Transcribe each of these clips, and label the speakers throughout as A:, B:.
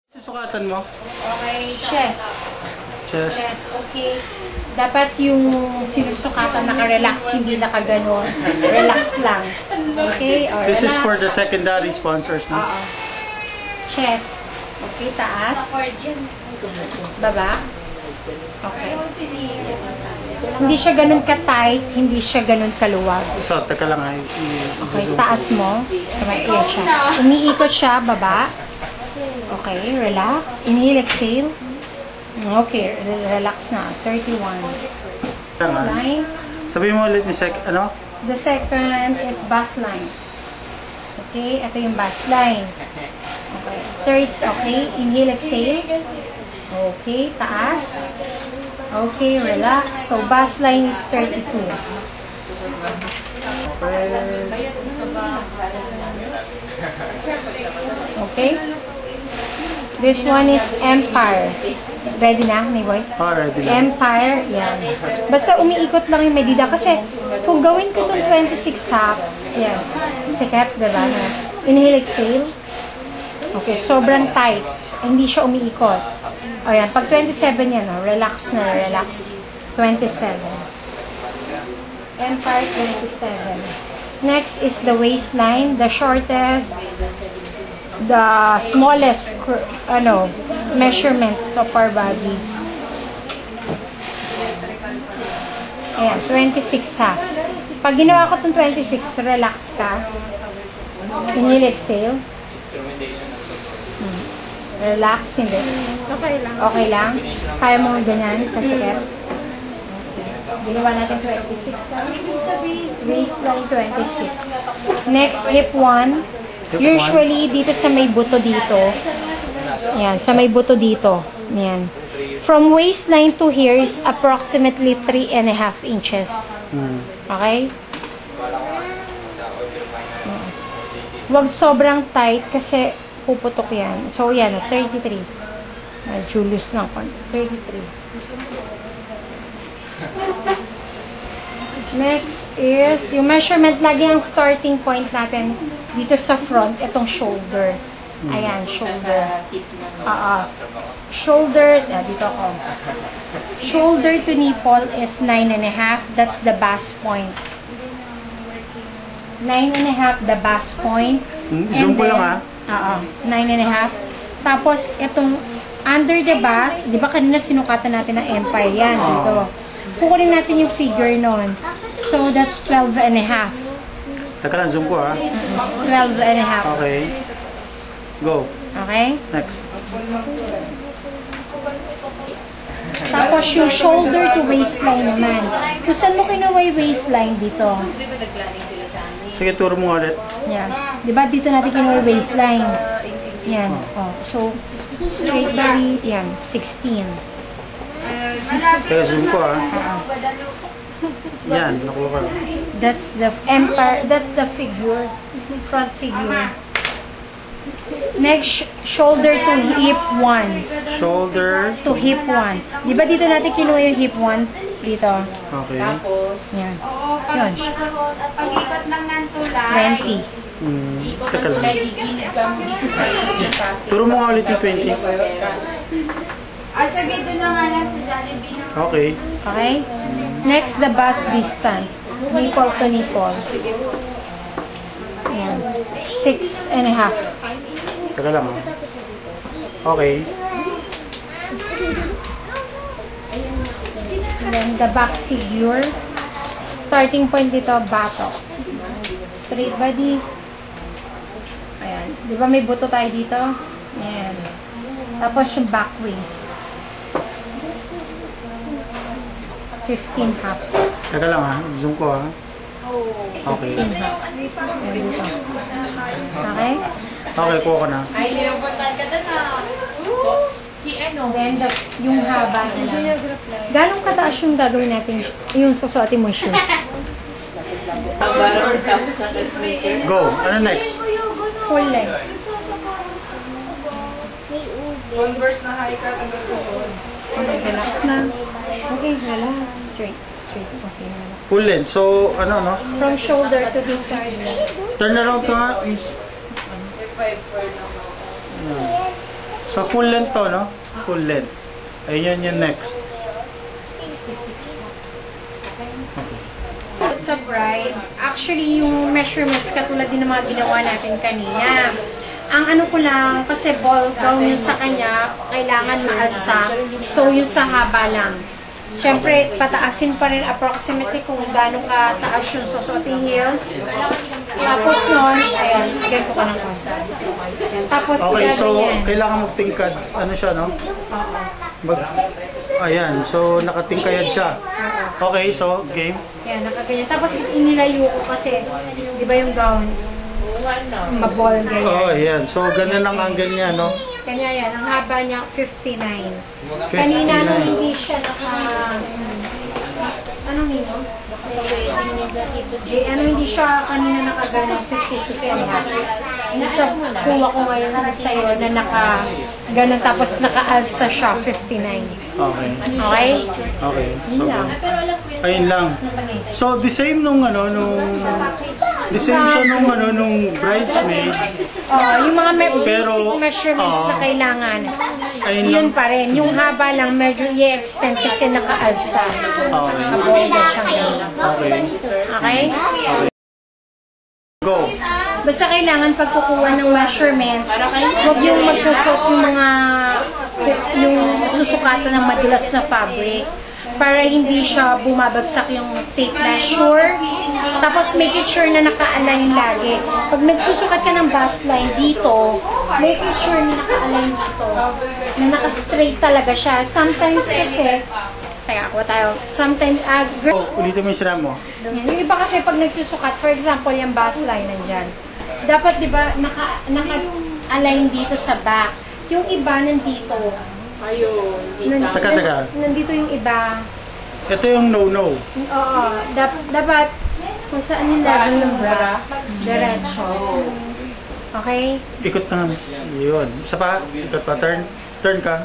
A: Susukatan mo?
B: Okay, chest.
A: Chest.
B: Chest, okay. Dapat yung sinusukatan naka-relax, hindi nakaganon. Relax lang. Okay? Or
A: This is
B: relax.
A: for the secondary sponsors, no?
B: Oo. Chest. Okay, taas. Baba. Okay. Hindi siya ganun ka-tight, hindi siya ganun kaluwag.
A: So, teka lang ay.
B: Okay, taas mo. Okay, yan siya. Umiikot siya, baba. Okay, relax. Inhale, exhale. Okay, relax na. 31. Line.
A: Sabihin mo ulit ni ano?
B: The second is bust line. Okay, ito yung bust line. Okay, third, okay, inhale, exhale. Okay, taas. Okay, relax. So, bust line is 32. Okay. This one is Empire. Ready na, may boy?
A: Oh, ready na.
B: Empire, yan. Basta umiikot lang yung medida. Kasi kung gawin ko itong 26 half, yan. Sikap, diba? Inhale, exhale. Okay, sobrang tight. Hindi siya umiikot. O yan, pag 27 yan, oh, relax na, relax. 27. Empire 27. Next is the waistline, the shortest, the smallest measurements of our body. Ayan, 26 half. Pag ginawa ko itong 26, relax ka. Inhale, exhale. Relax, hindi.
C: Okay lang.
B: Okay lang? Kaya mo ganyan, kasi ginawa natin 26. Waistline 26. Next, hip 1. Usually, dito sa may buto dito. Yan, sa may buto dito. Yan. From waistline to here is approximately 3.5 inches. Okay? Huwag sobrang tight kasi puputok yan. So, yan, 33. Julius ng 33. Next is, yung measurement, lagi ang starting point natin dito sa front, itong shoulder. Ayan, shoulder. Shoulder, dito ako. Shoulder to nipple is 9.5. That's the bust point. 9.5, the bust point.
A: Zoom ko lang,
B: 9.5. Tapos, itong under the bust, di ba kanina sinukatan natin ng Empire yan, dito. Kukunin natin yung figure nun. So, that's 12.5.
A: Teka lang, zoom ko
B: 12.5.
A: Okay. Go.
B: Okay?
A: Next.
B: Tapos yung shoulder to waistline naman. Kung saan mo kinuha yung waistline dito?
A: Sige, turo mo ulit.
B: Yan. Di ba dito natin kinuha yung waistline? Yan. Oh. So, straight belly, yan, 16.
A: Kaya zoom ko Yan, nakuha ko.
B: That's the empire, that's the figure, front figure. Next, shoulder to hip 1.
A: Shoulder.
B: To hip 1. Di ba dito natin kinuha yung hip 1? Dito.
A: Okay.
B: Yan.
C: Oo,
B: Yun.
C: pag-ikot lang ng tulay.
B: 20.
A: Teka lang. Turo mo nga ulit yung 20.
C: Sige, doon na nga lang sa Jollibee na.
A: Okay.
B: Okay? Next, the bust distance. Nipple to nipple. Ayan. 6.5.
A: Teka lang. Okay.
B: And then the back figure. Starting point dito, batok. Straight body. Ayan. Di ba may buto tayo dito? Ayan. Tapos yung back waist. 15 half.
A: Teka lang zoom ko Okay.
B: 15 half. Ayan dito. Okay?
A: Okay, kuha ko na.
C: Ay, nilapuntan ka doon Si ano?
B: Then, yung haba nila. Ganong kataas yung gagawin natin, yung susuotin mo shoes?
A: Go. Ano next?
B: Full length.
D: Converse na high cut ang gagawin.
B: Okay, relax na. Okay, relax. Straight. Okay, relax.
A: Full length. So, no?
B: From shoulder to this side.
A: Turn around ka nga, please. So, full length to, no? Full length. Ayun yung next.
B: 56 lang. Okay. Sa bride, actually yung measurements katulad din ng mga ginawa natin kanina. Ang ano ko lang, kasi ball gown yung sa kanya, kailangan maalsa. So yung sa haba lang. Siyempre, pataasin pa rin approximately kung gano'ng kataas yung susuoting heels. Tapos nun, ayan, ganito ka ng konta. Tapos,
A: Okay, so
B: yan.
A: kailangan magtingkad. Ano siya, no? Ayan, so nakatingkayad siya. Okay, so game.
B: Yan, nakaganyan. Tapos inilayo ko kasi, di ba yung gown? Maball, ganyan.
A: Oh, ayan. So ganun ang angle niya, no?
B: Kanya yan, ang haba niya 59. Kanina nung hindi siya anong hino? Ano hindi siya kanina nakagana 56 ang haba. Isa kuha ko ngayon sa'yo na nakaganan tapos naka-alsa siya 59.
A: Okay.
B: Okay?
A: Okay. So,
B: Yun lang.
A: ayun lang. So the same nung ano the same siya nung bridesmaid.
B: Yung mga
A: Pero,
B: basic measurements na kailangan.
A: Ayun
B: Yun
A: lang.
B: pa rin. Yung haba lang medyo i-extend kasi naka-alsa.
A: Okay.
B: Kabolda siyang ganun.
A: Okay.
B: Okay?
A: Go.
B: Basta kailangan pagkukuha ng measurements, huwag yung magsusot yung susukatan ng madulas na fabric para hindi siya bumabagsak yung tape measure. Tapos make it sure na naka-align lagi. Pag nagsusukat ka ng bust line dito, make it sure na naka-align dito. Na naka-straight talaga siya. Sometimes kasi, ako tayo, sometimes,
A: Oh, ulitin mo yung sinabi mo.
B: yung iba kasi pag nagsusukat, for example, yung bust line nandyan. Dapat, di ba, naka-align dito sa back. Yung iba nandito.
C: Ayun.
A: Taka.
B: Nandito yung iba.
A: Ito yung no-no.
B: Oo. Dapat, kung saan yung level ng bra, diretso. Okay?
A: Ikot ka nga. Yun. Isa pa. Ikot pa. Turn ka.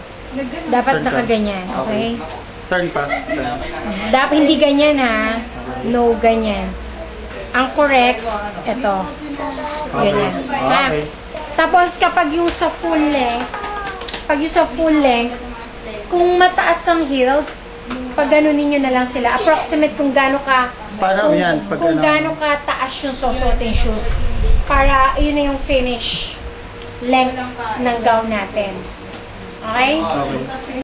B: Dapat
A: Turn ka.
B: nakaganyan. Okay?
A: Turn pa. Turn.
B: Dapat hindi ganyan ha. No, ganyan. Ang correct, ito. Ganyan. Ha?
A: Okay.
B: Tapos kapag yung sa full length, kung mataas ang heels, pag ganunin nyo na lang sila, approximate kung gaano ka,
A: Paano yan? Pag
B: kung
A: ano?
B: gaano ka taas yung susuoting shoes, para yun na yung finish length ng gown natin. Okay?
A: Okay.